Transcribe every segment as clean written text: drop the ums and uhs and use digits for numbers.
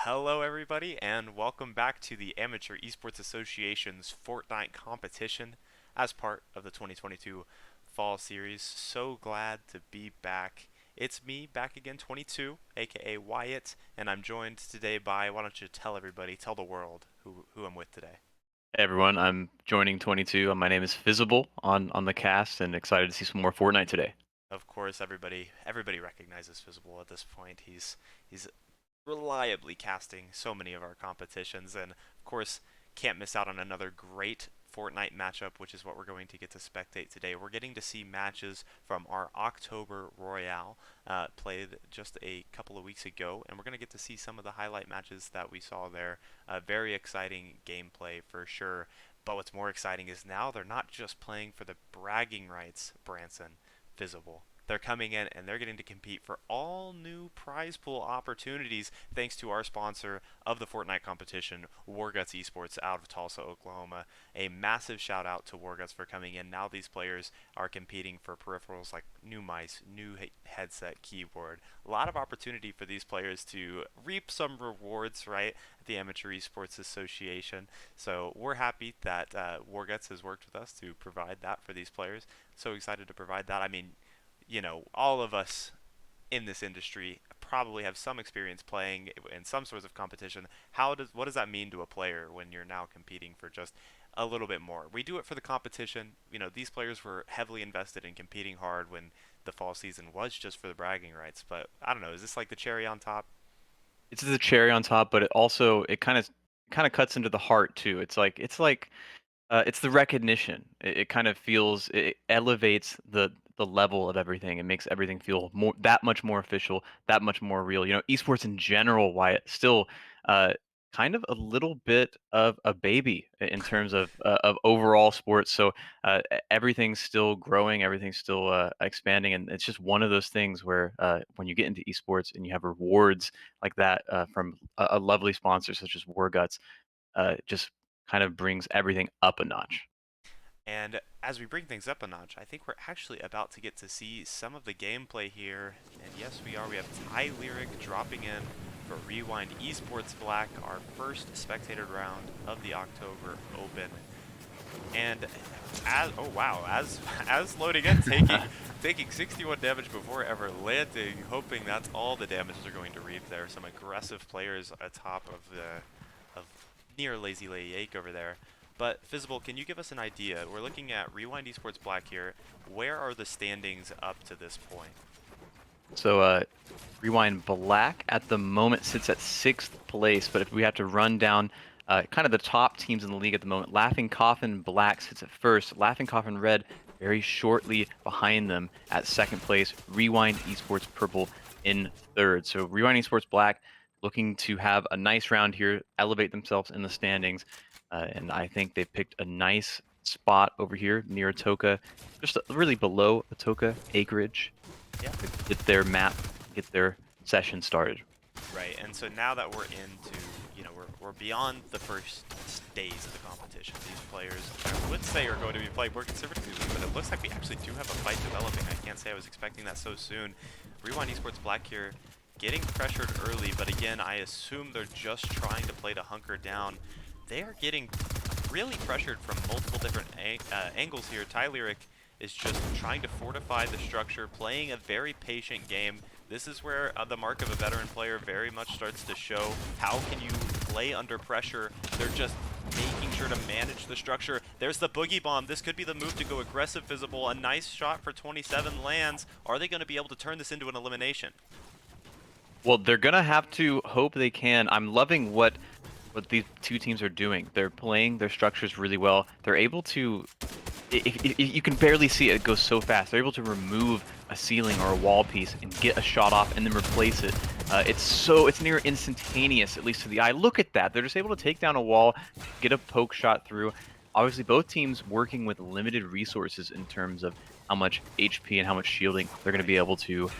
Hello, everybody, and welcome back to the Amateur Esports Association's Fortnite competition as part of the 2022 Fall Series. So glad to be back. It's me, back again, 22, aka Wyatt, and I'm joined today by, why don't you tell everybody, tell the world who I'm with today. Hey everyone, I'm joining 22. My name is Visible on the cast and excited to see some more Fortnite today. Of course, everybody recognizes Visible at this point. He's reliably casting so many of our competitions, and of course, can't miss out on another great Fortnite matchup, which is what we're going to get to spectate today. We're getting to see matches from our October Royale, played just a couple of weeks ago, and we're going to get to see some of the highlight matches that we saw there. Very exciting gameplay for sure. But what's more exciting is now they're not just playing for the bragging rights, Branson, Visible. They're coming in and they're getting to compete for all new prize pool opportunities thanks to our sponsor of the Fortnite competition, Warguts Esports out of Tulsa, Oklahoma. A massive shout out to Warguts for coming in. Now these players are competing for peripherals like new mice, new headset, keyboard. A lot of opportunity for these players to reap some rewards, right, at the Amateur Esports Association. So we're happy that Warguts has worked with us to provide that for these players. So excited to provide that. I mean, all of us in this industry probably have some experience playing in some sorts of competition. What does that mean to a player when you're now competing for just a little bit more? We do it for the competition. These players were heavily invested in competing hard when the fall season was just for the bragging rights. But I don't know, is this like the cherry on top? It's the cherry on top, but it kind of cuts into the heart too. It's the recognition. It kind of feels it elevates the level of everything. It makes everything feel more that much more official, that much more real. Esports in general, why it's still uh, kind of a little bit of a baby in terms of overall sports. So everything's still growing, everything's still expanding, and it's just one of those things where when you get into esports and you have rewards like that from a lovely sponsor such as Warguts, just kind of brings everything up a notch. And as we bring things up a notch, I think we're actually about to get to see some of the gameplay here. And yes, we are. We have Ty Lyric dropping in for Rewind Esports Black, our first spectator round of the October Open. And oh wow, as loading in, taking 61 damage before ever landing, hoping that's all the damage they're going to reap there. Some aggressive players atop of near Lazy Lake over there. But Visible, can you give us an idea? We're looking at Rewind Esports Black here. Where are the standings up to this point? So Rewind Black at the moment sits at sixth place, but if we have to run down kind of the top teams in the league at the moment, Laughing Coffin Black sits at first, Laughing Coffin Red very shortly behind them at second place, Rewind Esports Purple in third. So Rewind Esports Black looking to have a nice round here, elevate themselves in the standings, and I think they picked a nice spot over here near Atoka, just really below Atoka acreage Yeah. to get their map, get their session started. Right, and so now that we're into, we're beyond the first days of the competition. These players, I would say, are going to be playing more conservatively, but it looks like we actually do have a fight developing. I can't say I was expecting that so soon. Rewind Esports Black here getting pressured early, but again, I assume they're just trying to play to hunker down. They are getting really pressured from multiple different angles here. Ty Lyric is just trying to fortify the structure, playing a very patient game. This is where the mark of a veteran player very much starts to show. How can you play under pressure? They're just making sure to manage the structure. There's the Boogie Bomb. This could be the move to go aggressive, Visible. A nice shot for 27 lands. Are they going to be able to turn this into an elimination? Well, they're gonna have to hope they can. I'm loving what these two teams are doing. They're playing their structures really well. They're able to, you can barely see it. It goes so fast. They're able to remove a ceiling or a wall piece and get a shot off and then replace it. It's near instantaneous, at least to the eye. Look at that. They're just able to take down a wall, get a poke shot through. Obviously, both teams working with limited resources in terms of how much HP and how much shielding they're going to be able to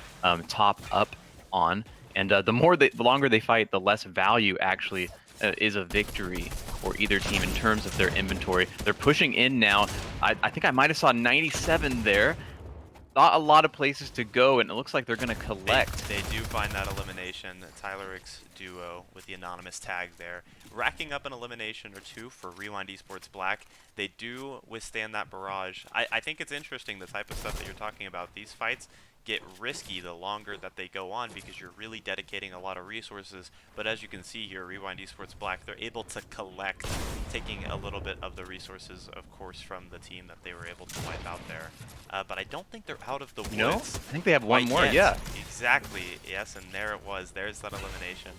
top up on. And the longer they fight, the less value actually is a victory for either team in terms of their inventory. They're pushing in now. I think I might have saw 97 there. not a lot of places to go, and it looks like they're gonna They, collect. they do find that elimination. Tyleric's duo with the anonymous tag there, racking up an elimination or two for Rewind Esports Black. They do withstand that barrage. I think it's interesting the type of stuff that you're talking about. These fights get risky the longer that they go on because you're really dedicating a lot of resources. But as you can see here, Rewind Esports Black, they're able to collect, taking a little bit of the resources, of course, from the team that they were able to wipe out there. But I don't think they're out of the You know, woods I think they have one quite more. yet. Yeah. Exactly. Yes, and there it was. There's that elimination.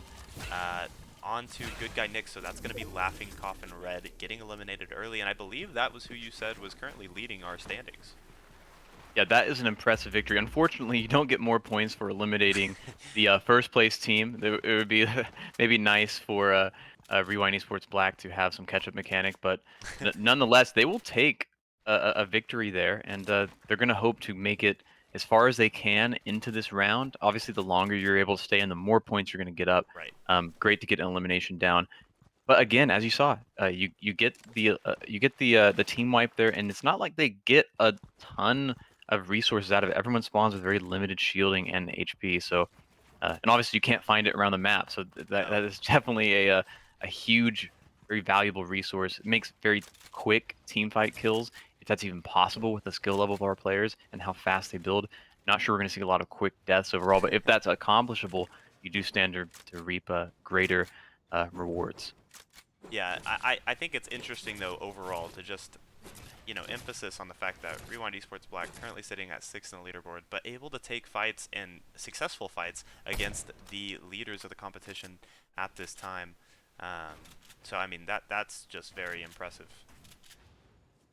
On to Good Guy Nick, so that's going to be Laughing Coffin Red getting eliminated early, and I believe that was who you said was currently leading our standings. Yeah, that is an impressive victory. Unfortunately, you don't get more points for eliminating the first place team. It would be maybe nice for Rewind Esports Black to have some catch-up mechanic, but nonetheless, they will take a victory there, and they're going to hope to make it as far as they can into this round. Obviously, the longer you're able to stay and the more points you're going to get up. Right. Great to get an elimination down. But again, as you saw, you get the team wipe there, and it's not like they get a ton of resources out of it. Everyone spawns with very limited shielding and HP, so and obviously you can't find it around the map, so that No. is definitely a huge, very valuable resource. It makes very quick team fight kills, if that's even possible with the skill level of our players and how fast they build. Not sure we're going to see a lot of quick deaths overall, but if that's accomplishable, you do stand to reap greater rewards. Yeah, I think it's interesting, though, overall, to just, emphasis on the fact that Rewind Esports Black currently sitting at 6th in the leaderboard, but able to take fights and successful fights against the leaders of the competition at this time. Um, so, I mean, that's just very impressive.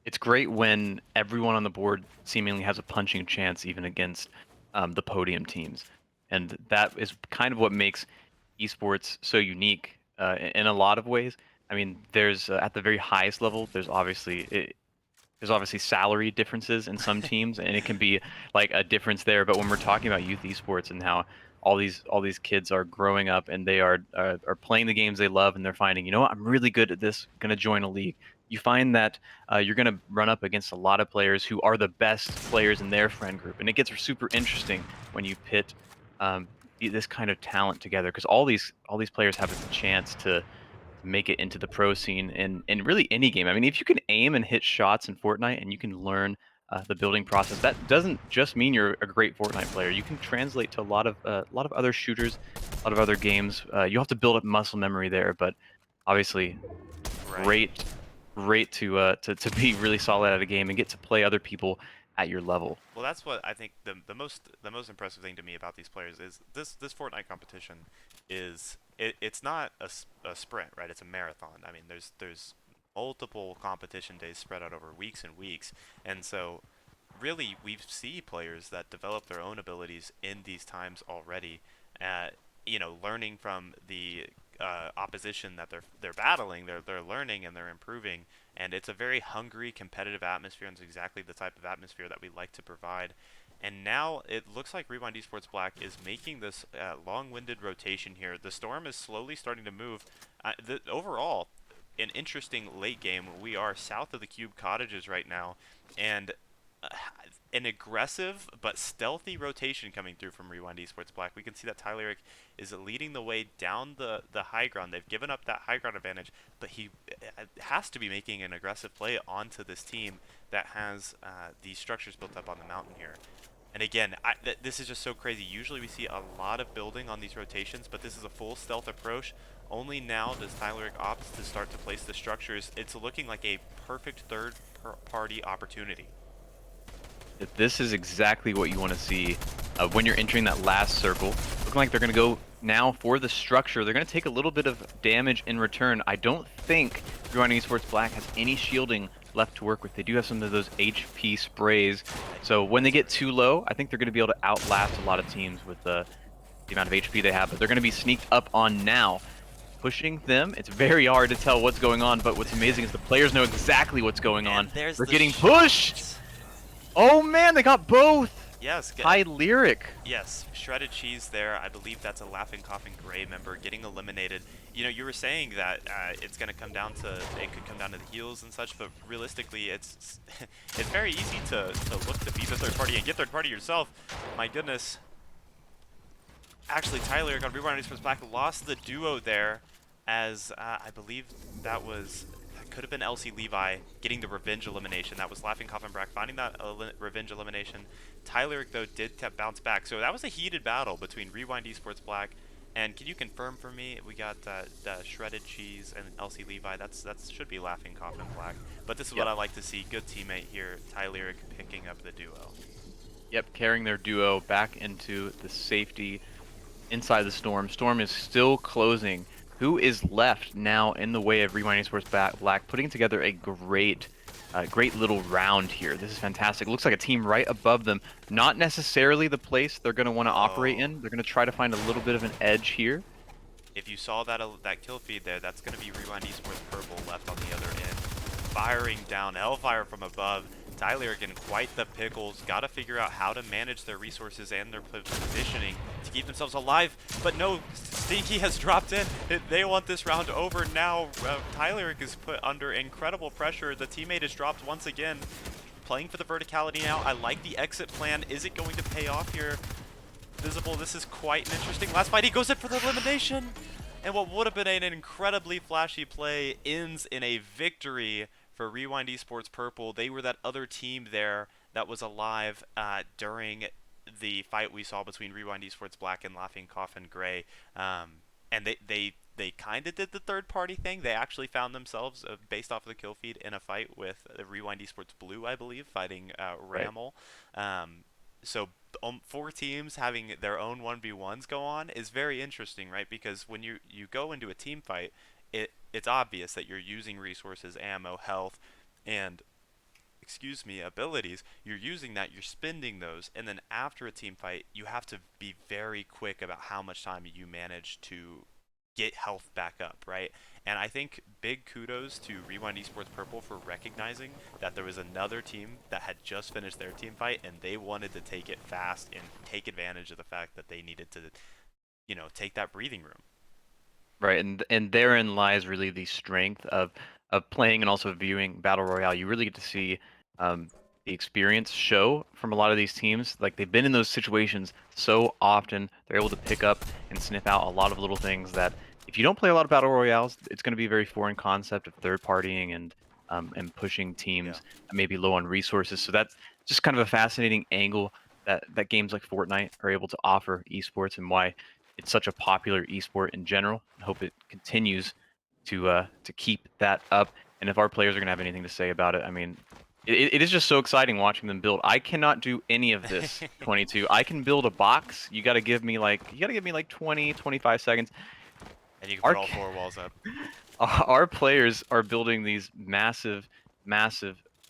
It's great when everyone on the board seemingly has a punching chance, even against the podium teams, and that is kind of what makes esports so unique in a lot of ways. I mean, there's at the very highest level, there's obviously salary differences in some teams, and it can be like a difference there. But when we're talking about youth esports and how all these kids are growing up and they are playing the games they love, and they're finding, you know what, I'm really good at this, gonna join a league. You find that you're gonna run up against a lot of players who are the best players in their friend group, and it gets super interesting when you pit um, this kind of talent together, because all these players have a chance to make it into the pro scene in really any game. I mean, if you can aim and hit shots in Fortnite and you can learn the building process, that doesn't just mean you're a great Fortnite player. You can translate to a lot of other shooters, a lot of other games. You have to build up muscle memory there, but obviously, Right. great, great to be really solid at a game and get to play other people at your level. Well, that's what I think the most impressive thing to me about these players is this Fortnite competition it's not a sprint, right? It's a marathon. I mean, there's multiple competition days spread out over weeks and weeks, and so really we see players that develop their own abilities in these times already. Learning from the opposition that they're battling, they're learning and they're improving, and it's a very hungry, competitive atmosphere, and it's exactly the type of atmosphere that we like to provide. And now it looks like Rewind Esports Black is making this long-winded rotation here. The storm is slowly starting to move. Overall, an interesting late game. We are south of the Cube Cottages right now, and uh, an aggressive but stealthy rotation coming through from Rewind Esports Black. We can see that Tyler is leading the way down the high ground. They've given up that high ground advantage, but he has to be making an aggressive play onto this team that has these structures built up on the mountain here. And again, this is just so crazy. Usually we see a lot of building on these rotations, but this is a full stealth approach. Only now does Tyler opt to start to place the structures. It's looking like a perfect third-party opportunity. This is exactly what you want to see when you're entering that last circle. Looking like they're going to go now for the structure. They're going to take a little bit of damage in return. I don't think Rewind Esports Black has any shielding left to work with. They do have some of those HP sprays. So when they get too low, I think they're going to be able to outlast a lot of teams with the amount of HP they have. But they're going to be sneaked up on now. Pushing them, it's very hard to tell what's going on, but what's amazing is the players know exactly what's going on. And there's They're the getting pushed! shots. Oh man, they got both! Yes, High Lyric. yes, shredded cheese there. I believe that's a Laughing Coffin Gray member getting eliminated. You know, you were saying that it's going to come down to it could come down to the heals and such, but realistically, it's it's very easy to look to beat the third party and get third party yourself. My goodness. Actually, Tyler on Rewind Esports Black lost the duo there, as I believe that could have been LC Levi getting the revenge elimination. That was Laughing Coffin Brack finding that revenge elimination. Tyler though did bounce back, so that was a heated battle between Rewind Esports Black and can you confirm for me we got the Shredded Cheese and LC Levi? That should be Laughing Coffin Black. But this is what Yep. I like to see. Good teammate here, Tylyric picking up the duo. Yep, carrying their duo back into the safety inside the Storm. Storm is still closing. Who is left now in the way of Rewind Esports Black, putting together a great little round here. This is fantastic. It looks like a team right above them. Not necessarily the place they're going to want to operate Oh. in. They're going to try to find a little bit of an edge here. If you saw that kill feed there, that's going to be Rewind Esports Purple left on the other end. Firing down Hellfire from above. Tyler getting quite the pickles. Got to figure out how to manage their resources and their positioning to keep themselves alive. But no, Stinky has dropped in. They want this round over now. Tyler is put under incredible pressure. The teammate is dropped once again. Playing for the verticality now. I like the exit plan. Is it going to pay off here? Visible, this is quite an interesting last fight. He goes in for the elimination, and what would have been an incredibly flashy play ends in a victory for Rewind Esports Purple. They were that other team there that was alive during the fight we saw between Rewind Esports Black and Laughing Coffin Gray, and they kind of did the third party thing. They actually found themselves, based off of the kill feed, in a fight with Rewind Esports Blue, I believe, fighting Right. Ramel. So 4 teams having their own 1v1s go on is very interesting, right? Because when you go into a team fight, it's obvious that you're using resources, ammo, health, and excuse me, abilities. You're using that, you're spending those, and then after a team fight, you have to be very quick about how much time you manage to get health back up, right? And I think big kudos to Rewind Esports Purple for recognizing that there was another team that had just finished their team fight and they wanted to take it fast and take advantage of the fact that they needed to, take that breathing room. Right, and therein lies really the strength of playing and also viewing Battle Royale. You really get to see the experience show from a lot of these teams. Like they've been in those situations so often, they're able to pick up and sniff out a lot of little things that if you don't play a lot of Battle Royales, it's going to be a very foreign concept of third partying and pushing Yeah. teams maybe low on resources. So that's just kind of a fascinating angle that games like Fortnite are able to offer esports and why it's such a popular esport in general. I hope it continues to keep that up. And if our players are gonna have anything to say about it, I mean, it is just so exciting watching them build. I cannot do any of this, 22. I can build a box. You got to give me like 20, 25 seconds. And you can put Our all 4 walls up. our players are building these massive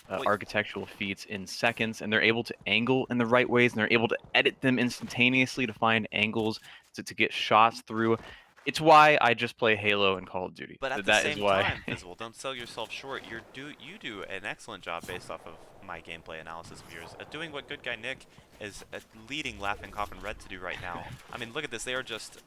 Well, architectural feats in seconds, and they're able to angle in the right ways, and they're able to edit them instantaneously to find angles to get shots through. It's why I just play Halo and Call of Duty. but at the That is same why. time, Visible, don't sell yourself short. You do an excellent job based off of my gameplay analysis of yours at doing what Good Guy Nick is leading Laughing Coffin Red to do right now. I mean, look at this. They are just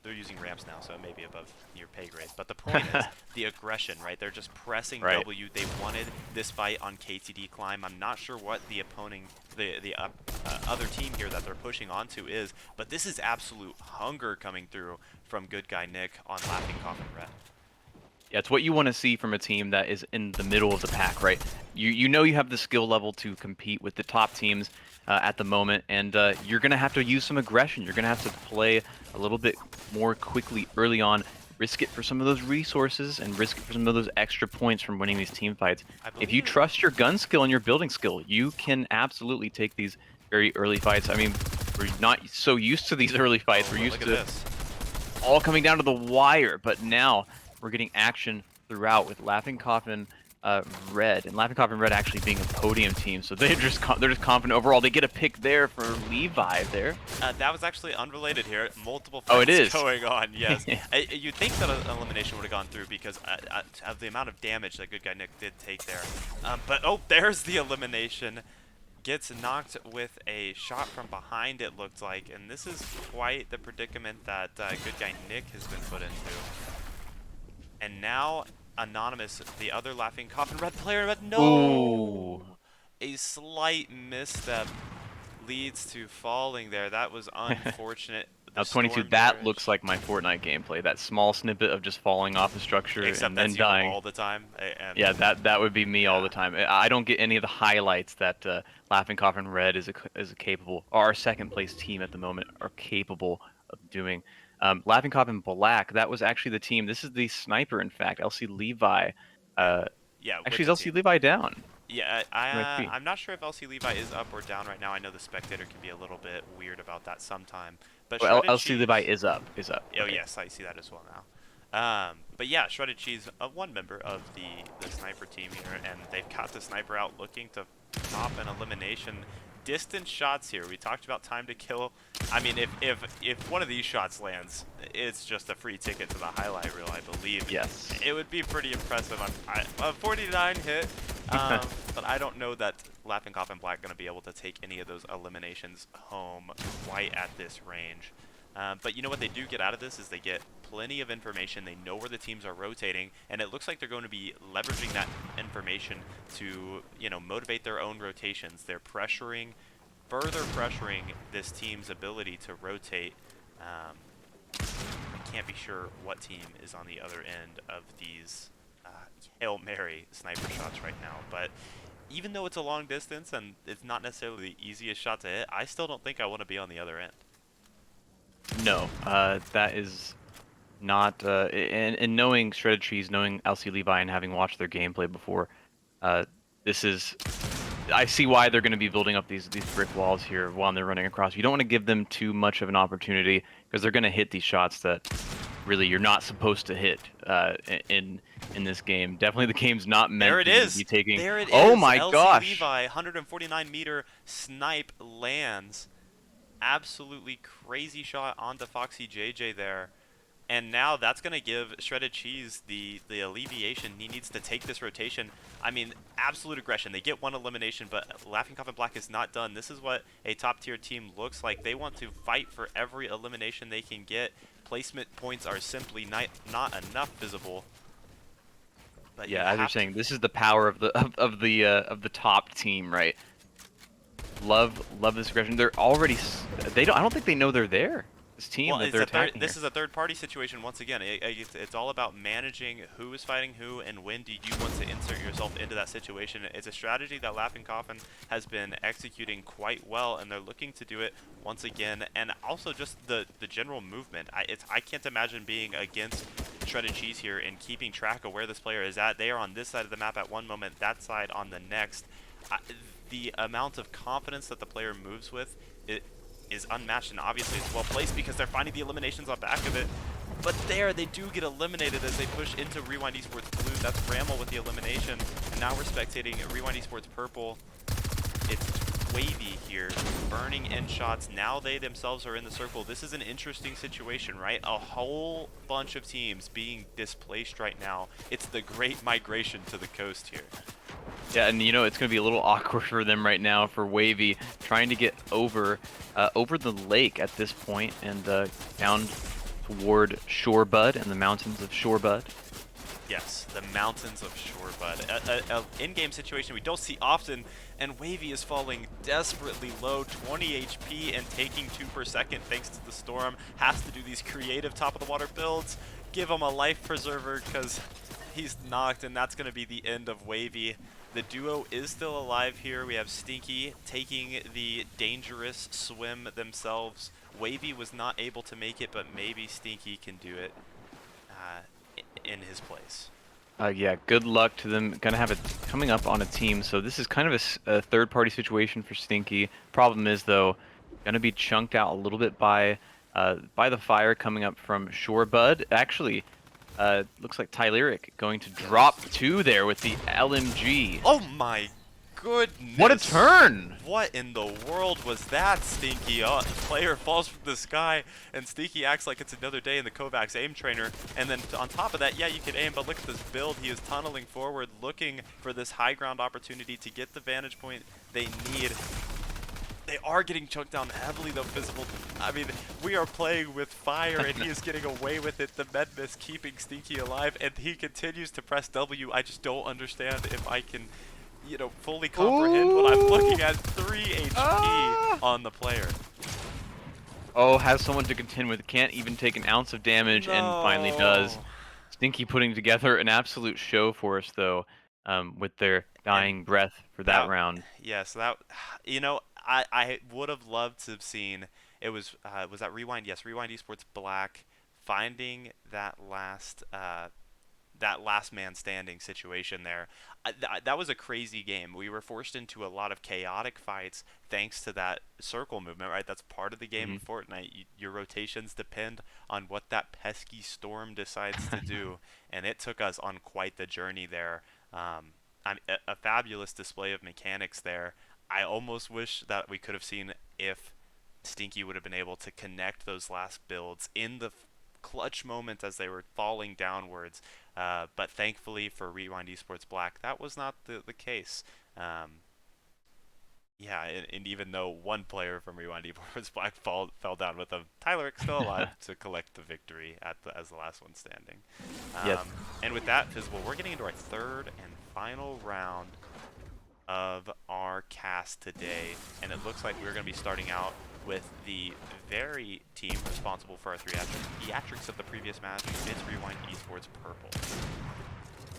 they're using ramps now, so it may be above your pay grade. But the point is the aggression, right? They're just pressing Right. W. They wanted this fight on KTD climb. I'm not sure what the other team here that they're pushing onto is, but this is absolute hunger coming through from Good Guy Nick on Laughing Coffin Red. Yeah, it's what you want to see from a team that is in the middle of the pack, right? You know you have the skill level to compete with the top teams at the moment, and you're gonna have to use some aggression. You're gonna have to play a little bit more quickly early on, risk it for some of those resources, and risk it for some of those extra points from winning these team fights. I If you believe. trust your gun skill and your building skill, you can absolutely take these very early fights. I mean, we're not so used to these early fights. Oh, We're but used look at to this. all coming down to the wire, but now we're getting action throughout with Laughing Coffin Red, and Laughing Coffin Red actually being a podium team, so they're just confident overall. They get a pick there for Levi there. That was actually unrelated here. Multiple Oh, it fights is. going on, yes. Yeah. You'd think that an elimination would have gone through because of the amount of damage that Good Guy Nick did take there. But, oh, there's the elimination. gets knocked with a shot from behind, it looked like, and this is quite the predicament that good guy Nick has been put into. And now Anonymous, the other Laughing Coffin Red player, but Ooh. no! A slight misstep leads to falling there. That was unfortunate. The Now 22, storm that looks damage. like my Fortnite gameplay. That small snippet of just falling off the structure Except and then that's you dying. all the time. And Yeah, that would be me all yeah, the time. I don't get any of the highlights that Laughing Coffin Red is capable, or our second place team at the moment are capable of doing. Laughing Coffin Black, that was actually the team. This is the sniper, in fact. LC Levi. and Uh, yeah, with actually, is the LC team. Levi down? Yeah, UXP. I'm not sure if LC Levi is up or down right now. I know the spectator can be a little bit weird about that sometime. But Well, Shredded LC Levi Cheese. is up. Is up. Oh Okay. yes, I see that as well now. But yeah, Shredded Cheese, one member of the sniper team here, and they've got the sniper out looking to pop an elimination. Distance shots here. We talked about time to kill. I mean, if one of these shots lands, it's just a free ticket to the highlight reel, I believe. Yes. It would be pretty impressive on a 49 hit, but I don't know that Laughing Coffin Black going to be able to take any of those eliminations home quite at this range. But you know what they do get out of this is they get plenty of information. They know where the teams are rotating, and it looks like they're going to be leveraging that information to, motivate their own rotations. They're further pressuring this team's ability to rotate. I can't be sure what team is on the other end of these Hail Mary sniper shots right now, but even though it's a long distance and it's not necessarily the easiest shot to hit, I still don't think I want to be on the other end. No, that is not. And knowing Shredded Cheese, knowing LC Levi, and having watched their gameplay before, this is. I see why they're going to be building up these brick walls here while they're running across. You don't want to give them too much of an opportunity because they're going to hit these shots that really you're not supposed to hit in this game. Definitely, the game's not meant There it for you to be is. taking. There it Oh is. my LC gosh! Levi, 149-meter snipe lands. Absolutely crazy shot onto Foxy JJ there. And now that's going to give Shredded Cheese the alleviation. He needs to take this rotation. I mean, absolute aggression. They get one elimination, but Laughing Coffin Black is not done. This is what a top-tier team looks like. They want to fight for every elimination they can get. Placement points are simply not enough visible. But you Yeah, as you're have to. saying, this is the power of the top team, right? Love this aggression. They're already. They don't. I don't think they know they're there. This team Well, that they're attacking this here. is a third-party situation once again. It's all about managing who is fighting who and when do you want to insert yourself into that situation. It's a strategy that Laughing Coffin has been executing quite well, and they're looking to do it once again. And also just the general movement. I can't imagine being against Shredded Cheese here and keeping track of where this player is at. They are on this side of the map at one moment, that side on the next. The amount of confidence that the player moves with, it is unmatched, and obviously it's well placed because they're finding the eliminations on back of it. But there, they do get eliminated as they push into Rewind Esports Blue. That's Bramble with the elimination, and now we're spectating Rewind Esports Purple. It's Wavy here, burning in shots. Now they themselves are in the circle. This is an interesting situation, right? A whole bunch of teams being displaced right now. It's the great migration to the coast here. Yeah, and it's gonna be a little awkward for them right now for Wavy trying to get over the lake at this point and down toward Shorebud and the mountains of Shorebud. Yes, the mountains of Shorebud. An in-game situation we don't see often, and Wavy is falling desperately low, 20 HP and taking 2 per second thanks to the storm. Has to do these creative top-of-the-water builds. Give him a life preserver because he's knocked, and that's going to be the end of Wavy. The duo is still alive here. We have Stinky taking the dangerous swim themselves. Wavy was not able to make it, but maybe Stinky can do it in his place. Yeah, good luck to them. Gonna have it coming up on a team, so this is kind of a third-party situation for Stinky. Problem is, though, gonna be chunked out a little bit by the fire coming up from Shorebud. Actually, looks like Tylyric going to drop two there with the LMG. Oh my What a goodness. turn! What in the world was that, Stinky? The player falls from the sky, and Stinky acts like it's another day in the Kovacs aim trainer. And then on top of that, yeah, you can aim, but look at this build. He is tunneling forward, looking for this high ground opportunity to get the vantage point they need. They are getting chunked down heavily, though, Visible. I mean, we are playing with fire, and he is getting away with it. The Medmiss keeping Stinky alive, and he continues to press W. I just don't understand if I can, fully comprehend what I'm looking Ooh! at. 3 HP Ah! on the player. Oh, has someone to contend with. Can't even take an ounce of damage, and finally does. No. Stinky putting together an absolute show for us, though, with their And dying breath for that that, round. yeah, so that, I would have loved to have seen, was that Rewind? Yes, Rewind Esports Black finding that last man standing situation there. That was a crazy game. We were forced into a lot of chaotic fights thanks to that circle movement, right? That's part of the game Hmm. of Fortnite. Your rotations depend on what that pesky storm decides to do, and it took us on quite the journey there. A fabulous display of mechanics there. I almost wish that we could have seen if Stinky would have been able to connect those last builds in the clutch moments as they were falling downwards. But thankfully for Rewind Esports Black, that was not the case. Um, yeah, and even though one player from Rewind Esports Black fell down with them, Tyler's still alive to collect the victory as the last one standing. Yes. And with that, Visible, we're getting into our third and final round of our cast today, and it looks like we're going to be starting out with the very team responsible for our theatrics of the previous match. It's Rewind Esports Purple.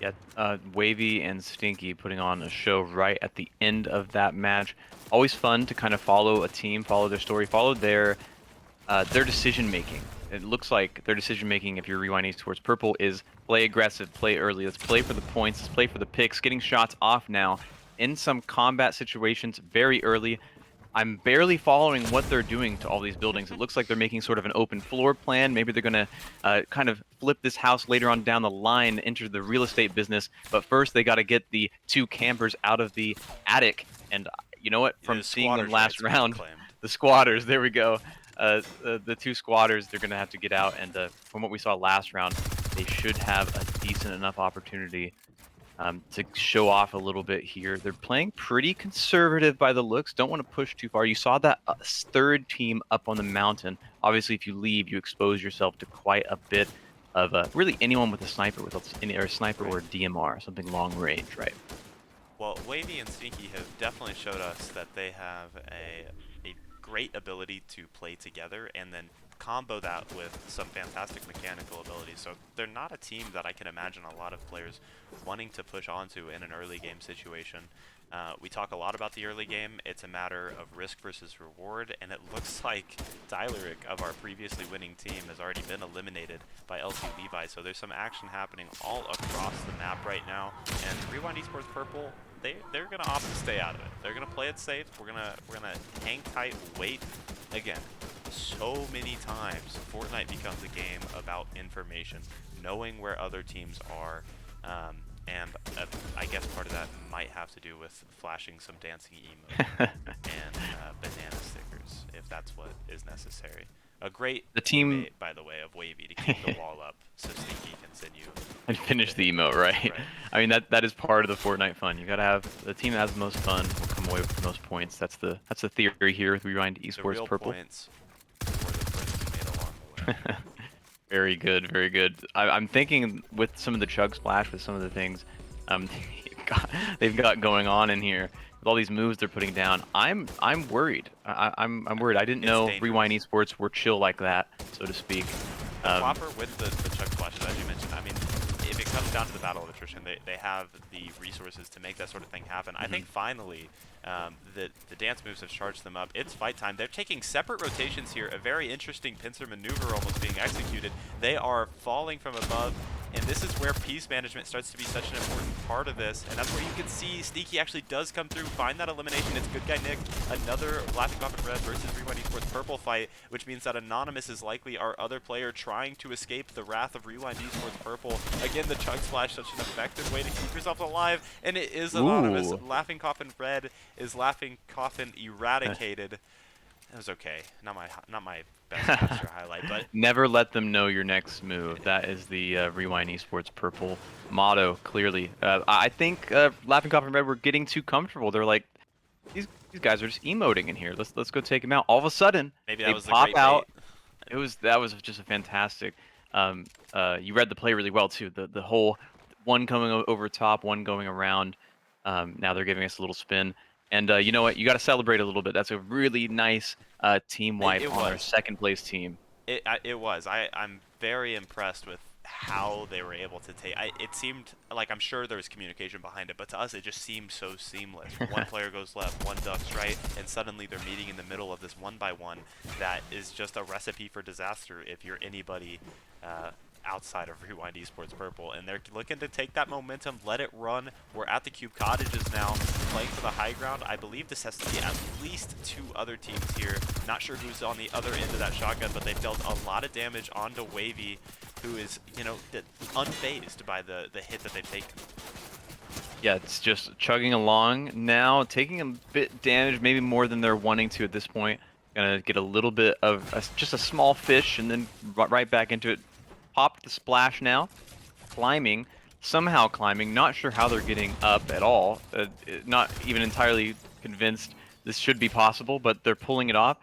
Yeah, Wavy and Stinky putting on a show right at the end of that match. Always fun to kind of follow a team, follow their story, follow their decision making. It looks like their decision making, if you're rewinding towards Purple, is play aggressive, play early. Let's play for the points, let's play for the picks, getting shots off now in some combat situations very early. I'm barely following what they're doing to all these buildings. It looks like they're making sort of an open floor plan. Maybe they're going to kind of flip this house later on down the line, enter the real estate business. But first, they got to get the two campers out of the attic. And you know what? From The seeing them squatters' last rights being round, claimed. the squatters, there we go. The two squatters, they're going to have to get out. And from what we saw last round, they should have a decent enough opportunity to show off a little bit here. They're playing pretty conservative by the looks. Don't want to push too far. You saw that third team up on the mountain. Obviously, if you leave, you expose yourself to quite a bit of really anyone with a sniper, or a sniper or a DMR, something long range, right? Well, Wavy and Stinky have definitely showed us that they have a great ability to play together and then combo that with some fantastic mechanical abilities. So they're not a team that I can imagine a lot of players wanting to push onto in an early game situation. We talk a lot about the early game. It's a matter of risk versus reward, and it looks like Tyleric of our previously winning team has already been eliminated by LC Levi, so there's some action happening all across the map right now, and Rewind Esports Purple, they're gonna opt to stay out of it. They're gonna play it safe. We're gonna hang tight, wait. Again, so many times Fortnite becomes a game about information, knowing where other teams are, and I guess part of that might have to do with flashing some dancing emotes and banana stickers, if that's what is necessary. A great The team teammate, by the way, of Wavy to keep the wall up so Stinky can send you and finish the emote, right? right. I mean that is part of the Fortnite fun. You gotta have the team that has the most fun will come away with the most points. That's the theory here with Rewind The Esports real Purple. points were the friends you made along the way. Very good, very good. I'm thinking with some of the chug splash, with some of the things um, they've got going on in here, with all these moves they're putting down. I'm worried. I'm worried. I didn't It's know dangerous. Rewind Esports were chill like that, so to speak. The flopper with the chug splashes, as you mentioned, I mean, if it comes down to the battle of attrition, they have the resources to make that sort of thing happen. I think finally the dance moves have charged them up. It's fight time. They're taking separate rotations here. A very interesting pincer maneuver almost being executed. They are falling from above And this is where piece management starts to be such an important part of this. And that's where you can see Sneaky actually does come through, find that elimination. It's Good Guy Nick, another Laughing Coffin Red versus Rewind Esports Purple fight, which means that Anonymous is likely our other player trying to escape the wrath of Rewind Esports Purple. Again, the Chug Splash, such an effective way to keep yourself alive, and it is Anonymous. Ooh. Laughing Coffin Red is Laughing Coffin eradicated. It was okay. Not my best caster highlight, but Never let them know your next move. That is the Rewind Esports Purple motto, clearly. I think Laughing Coffin Red were getting too comfortable. They're like, these guys are just emoting in here. Let's go take them out. All of a sudden, maybe that they was the pop great bait. out. That was just a fantastic. You read the play really well too. The whole one coming over top, one going around. Now they're giving us a little spin, and you know what? You got to celebrate a little bit. That's a really nice team wipe It on our was. second place team. It was. I'm very impressed with how they were able to take. It seemed like, I'm sure there was communication behind it, but to us it just seemed so seamless. One player goes left, one ducks right, and suddenly they're meeting in the middle of this 1-by-1 that is just a recipe for disaster if you're anybody outside of Rewind Esports Purple. And they're looking to take that momentum, let it run. We're at the Cube Cottages now, playing for the high ground. I believe this has to be at least 2 other teams here. Not sure who's on the other end of that shotgun, but they've dealt a lot of damage onto Wavy, who is, you know, unfazed by the hit that they've taken. Yeah, it's just chugging along now, taking a bit damage, maybe more than they're wanting to at this point. Gonna get a little bit of just a small fish, and then right back into it. Pop the splash now, climbing, somehow climbing. Not sure how they're getting up at all. Not even entirely convinced this should be possible, but they're pulling it off.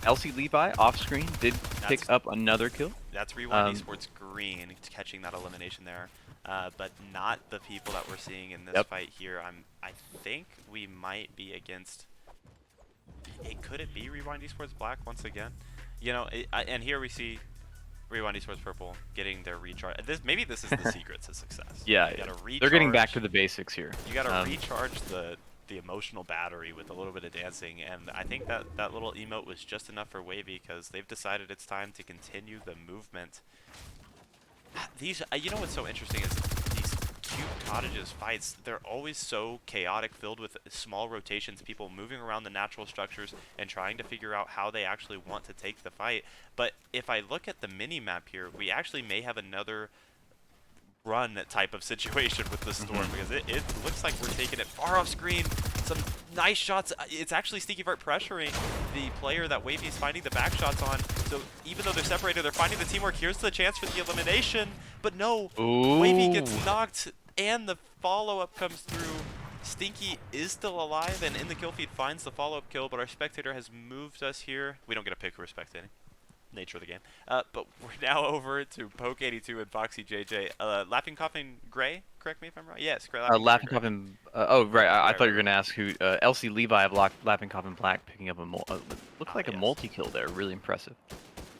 LC Levi off screen did pick up another kill. That's Rewind Esports Green catching that elimination there, but not the people that we're seeing in this fight here. I think we might be against. Could it be Rewind Esports Black once again? You know, and here we see Rewind Esports Purple getting their recharge. Maybe this is the secret to success. Yeah, they're getting back to the basics here. You gotta recharge the emotional battery with a little bit of dancing, and I think that little emote was just enough for Wavy, because they've decided it's time to continue the movement. These, you know what's so interesting is these Cube Cottages fights, they're always so chaotic, filled with small rotations, people moving around the natural structures and trying to figure out how they actually want to take the fight. But if I look at the mini-map here, we actually may have another run type of situation with the Storm, because it looks like we're taking it far off screen. Some nice shots. It's actually Sneaky Vart pressuring the player that Wavy is finding the back shots on. So even though they're separated, they're finding the teamwork. Here's the chance for the elimination. But no, Wavy gets knocked, and the follow-up comes through. Stinky is still alive, and in the kill feed finds the follow-up kill, but our spectator has moved us here. We don't get a pick who we're spectating. Nature of the game. But we're now over to Poke82 and Foxy JJ. Laughing Coffin Gray, correct me if I'm wrong? Yes, Laughing Coffin. Oh, right. I thought you were gonna ask who. LC Levi of Laughing Coffin Black picking up a looked like a multi-kill there. Really impressive.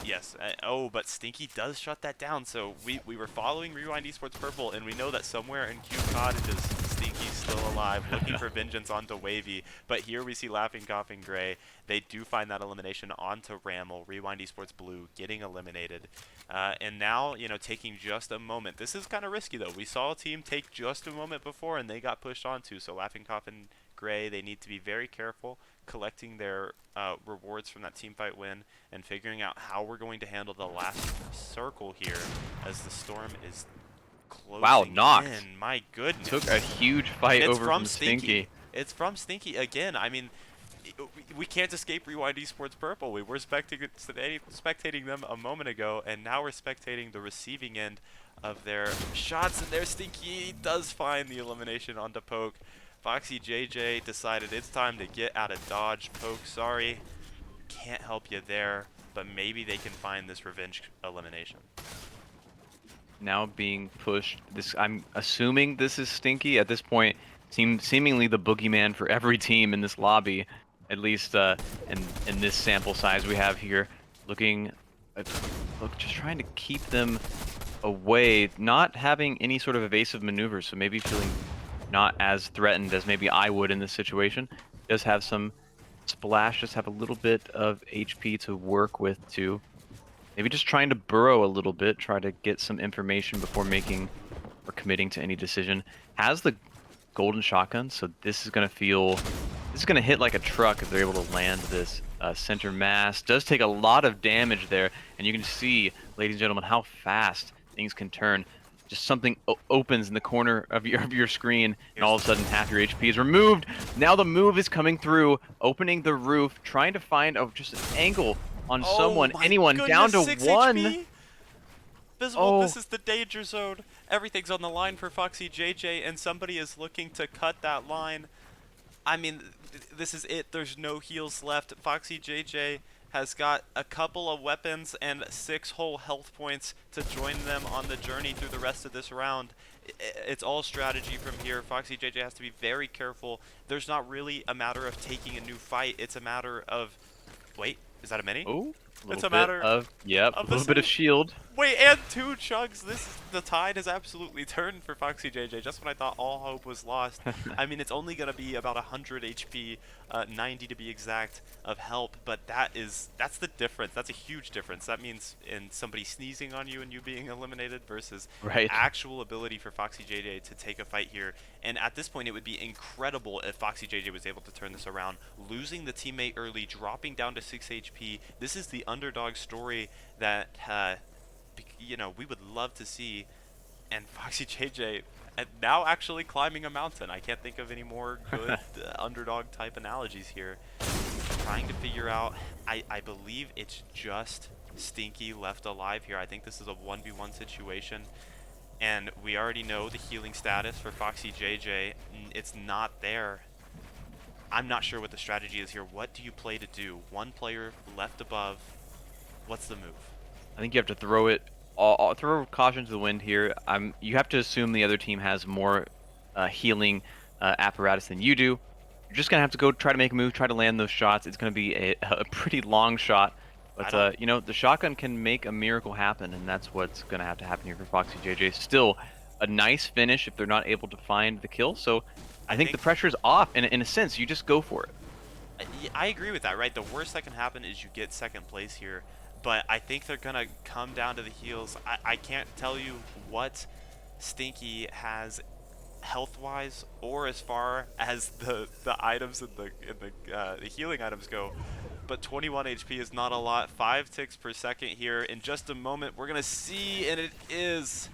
Yes. Oh, but Stinky does shut that down. So we were following Rewind Esports Purple, and we know that somewhere in Cube Cottages, Stinky's still alive, looking for vengeance onto Wavy. But here we see Laughing Coffin Gray. They do find that elimination onto Ramel. Rewind Esports Blue getting eliminated. And now, you know, taking just a moment. This is kind of risky, though. We saw a team take just a moment before, and they got pushed onto. So Laughing Coffin Gray, they need to be very careful collecting their rewards from that team fight win and figuring out how we're going to handle the last circle here as the Storm is closing knocked. in. My goodness. Took a huge fight over from Stinky. It's from Stinky again. I mean, we can't escape Rewind Esports Purple. We were spectating them a moment ago, and now we're spectating the receiving end of their shots, and there Stinky does find the elimination onto Poke. Foxy JJ decided it's time to get out of Dodge. Poke, sorry, can't help you there, but maybe they can find this revenge elimination. Now being pushed. I'm assuming this is Stinky at this point. Seemingly the boogeyman for every team in this lobby, at least in this sample size we have here. Looking, just trying to keep them away, not having any sort of evasive maneuvers, so maybe feeling not as threatened as maybe I would in this situation. Does have some splash, just have a little bit of HP to work with too. maybe just trying to burrow a little bit, try to get some information before making or committing to any decision. Has the golden shotgun, so this is gonna hit like a truck if they're able to land this center mass. Does take a lot of damage there, and you can see, ladies and gentlemen, how fast things can turn. Just something opens in the corner of your screen, and Here's all the of a sudden half your HP is removed. Now the move is coming through, opening the roof, trying to find just an angle on Oh someone, my anyone, down goodness, to 6 one. HP? Visible, this Oh, is the danger zone. Everything's on the line for Foxy JJ, and somebody is looking to cut that line. I mean, this is it. There's no heals left. Foxy JJ has got a couple of weapons and 6 whole health points to join them on the journey through the rest of this round. It's all strategy from here. Foxy JJ has to be very careful. There's not really a matter of taking a new fight. It's a matter of... Wait, is that a mini? oh, a It's little a bit matter of, yep, a of the little bit of same. shield. Wait, and 2 chugs. The tide has absolutely turned for Foxy JJ. Just when I thought all hope was lost. I mean, it's only gonna be about 100 HP, 90 to be exact, of help. But that's the difference. That's a huge difference. That means in somebody sneezing on you and you being eliminated versus Right. actual ability for Foxy JJ to take a fight here. And at this point, it would be incredible if Foxy JJ was able to turn this around, losing the teammate early, dropping down to 6 HP. This is the underdog story that we would love to see. And Foxy JJ now actually climbing a mountain. I can't think of any more good underdog type analogies here. Trying to figure out, I believe it's just Stinky left alive here. I think this is a 1v1 situation. And we already know the healing status for Foxy JJ. It's not there. I'm not sure what the strategy is here. What do you play to do? One player left above. What's the move? I think you have to throw caution to the wind here. You have to assume the other team has more healing apparatus than you do. You're just gonna have to go try to make a move, try to land those shots. It's gonna be a pretty long shot, I but don't the shotgun can make a miracle happen, and that's what's gonna have to happen here for Foxy JJ. Still, a nice finish if they're not able to find the kill. So, I I think the think pressure's off, and in a sense, you just go for it. I agree with that, right? The worst that can happen is you get second place here, but I think they're gonna come down to the heels. I can't tell you what Stinky has health-wise, or as far as the items in the healing items go. But 21 HP is not a lot. 5 ticks per second here. In just a moment, we're gonna see, and it is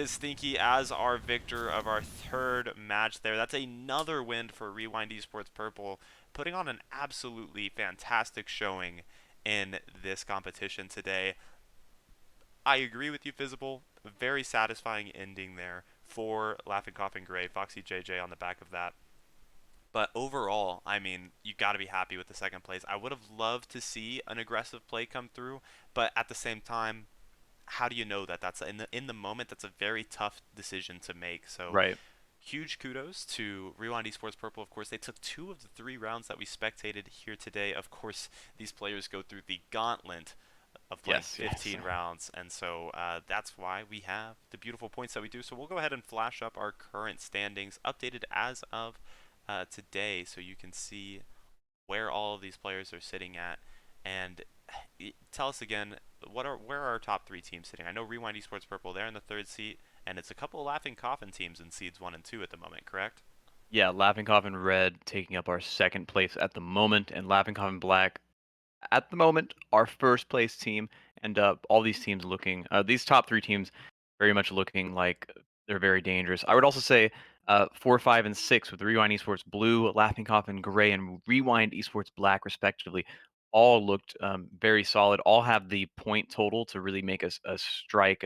Stinky as our victor of our third match there. That's another win for Rewind Esports Purple, putting on an absolutely fantastic showing in this competition today. I agree with you, Visible. Very satisfying ending there for Laughing Coughing Gray, Foxy JJ on the back of that. But overall, I mean, you got to be happy with the second place. I would have loved to see an aggressive play come through, but at the same time, how do you know that? That's in the moment. That's a very tough decision to make. So Right. huge kudos to Rewind Esports Purple. Of course, they took 2 of the 3 rounds that we spectated here today. Of course, these players go through the gauntlet of playing Yes. Yes. 15 rounds, and so that's why we have the beautiful points that we do. So we'll go ahead and flash up our current standings, updated as of today, so you can see where all of these players are sitting at. And tell us again, where are our top 3 teams sitting? I know Rewind Esports Purple, they're in the 3rd seat, and it's a couple of Laughing Coffin teams in seeds 1 and 2 at the moment, correct? Yeah, Laughing Coffin Red taking up our second place at the moment, and Laughing Coffin Black at the moment our first place team. And all these teams looking, these top 3 teams, very much looking like they're very dangerous. I would also say 4, 5, and 6 with Rewind Esports Blue, Laughing Coffin Gray, and Rewind Esports Black, respectively, all looked very solid. All have the point total to really make a strike,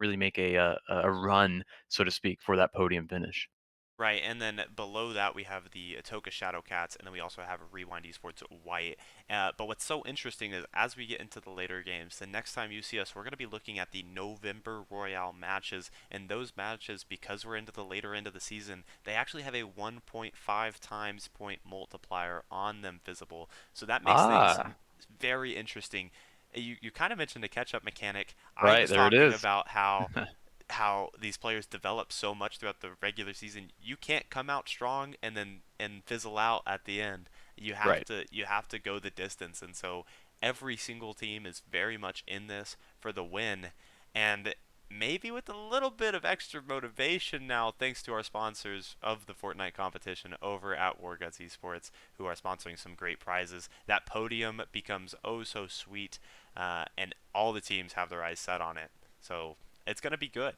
really make a run, so to speak, for that podium finish. Right, and then below that we have the Atoka Shadowcats, and then we also have Rewind Esports White. But what's so interesting is as we get into the later games, the next time you see us, we're going to be looking at the November Royale matches, and those matches, because we're into the later end of the season, they actually have a 1.5 times point multiplier on them visible. So that makes things Ah, very interesting. You kind of mentioned the catch-up mechanic. I right, was there it talking is. about how these players develop so much throughout the regular season. You can't come out strong and then fizzle out at the end. You have Right. to go the distance. And so every single team is very much in this for the win, and maybe with a little bit of extra motivation now, thanks to our sponsors of the Fortnite competition over at War Guts Esports, who are sponsoring some great prizes. That podium becomes oh so sweet, and all the teams have their eyes set on it. So it's going to be good.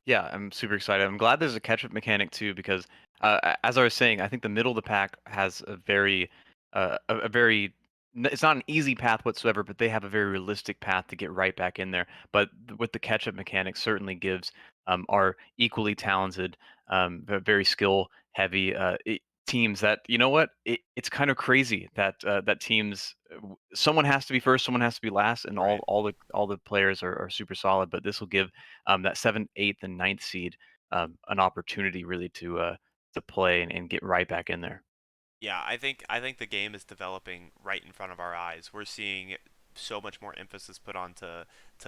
Yeah, I'm super excited. I'm glad there's a catch-up mechanic too, because as I was saying, I think the middle of the pack has a very, a very, it's not an easy path whatsoever, but they have a very realistic path to get right back in there. But with the catch-up mechanic, certainly gives our equally talented, very skill-heavy teams that, you know what, it's kind of crazy that that teams, someone has to be first, someone has to be last, and Right. all the players are super solid. But this will give that seventh, eighth, and ninth seed an opportunity really to play and get right back in there. Yeah, I think the game is developing right in front of our eyes. We're seeing so much more emphasis put on to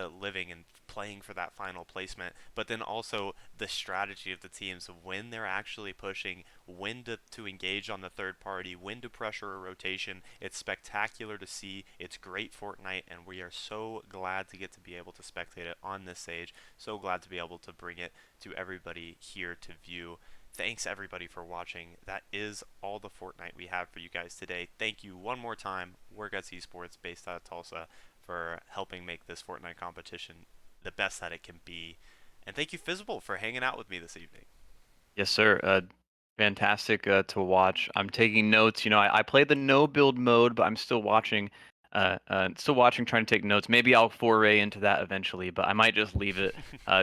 living and playing for that final placement, but then also the strategy of the teams of when they're actually pushing, when to engage on the third party, when to pressure a rotation. It's spectacular to see. It's great Fortnite, and we are so glad to get to be able to spectate it on this stage. So glad to be able to bring it to everybody here to view. Thanks everybody for watching. That is all the Fortnite we have for you guys today. Thank you one more time, Warguts Esports, based out of Tulsa, for helping make this Fortnite competition the best that it can be. And thank you, Fizzable, for hanging out with me this evening. Yes, sir. Fantastic to watch. I'm taking notes. You know, I played the no build mode, but I'm still watching, trying to take notes. Maybe I'll foray into that eventually, but I might just leave it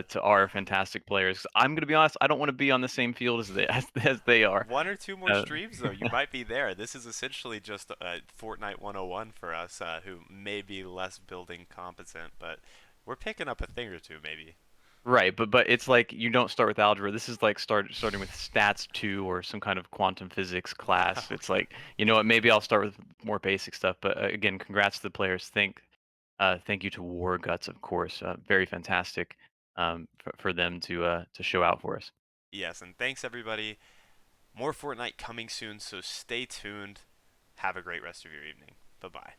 to our fantastic players. I'm gonna be honest. I don't want to be on the same field as they as they are. One or two more Uh, streams, though, you might be there. This is essentially just Fortnite 101 for us, who may be less building competent, but we're picking up a thing or two, maybe. Right, but it's like you don't start with algebra. This is like starting with stats 2 or some kind of quantum physics class. It's Okay. like, you know what, maybe I'll start with more basic stuff. But again, congrats to the players. Thank you to War Guts, of course. Very fantastic for them to show out for us. Yes, and thanks everybody. More Fortnite coming soon, so stay tuned. Have a great rest of your evening. Bye bye.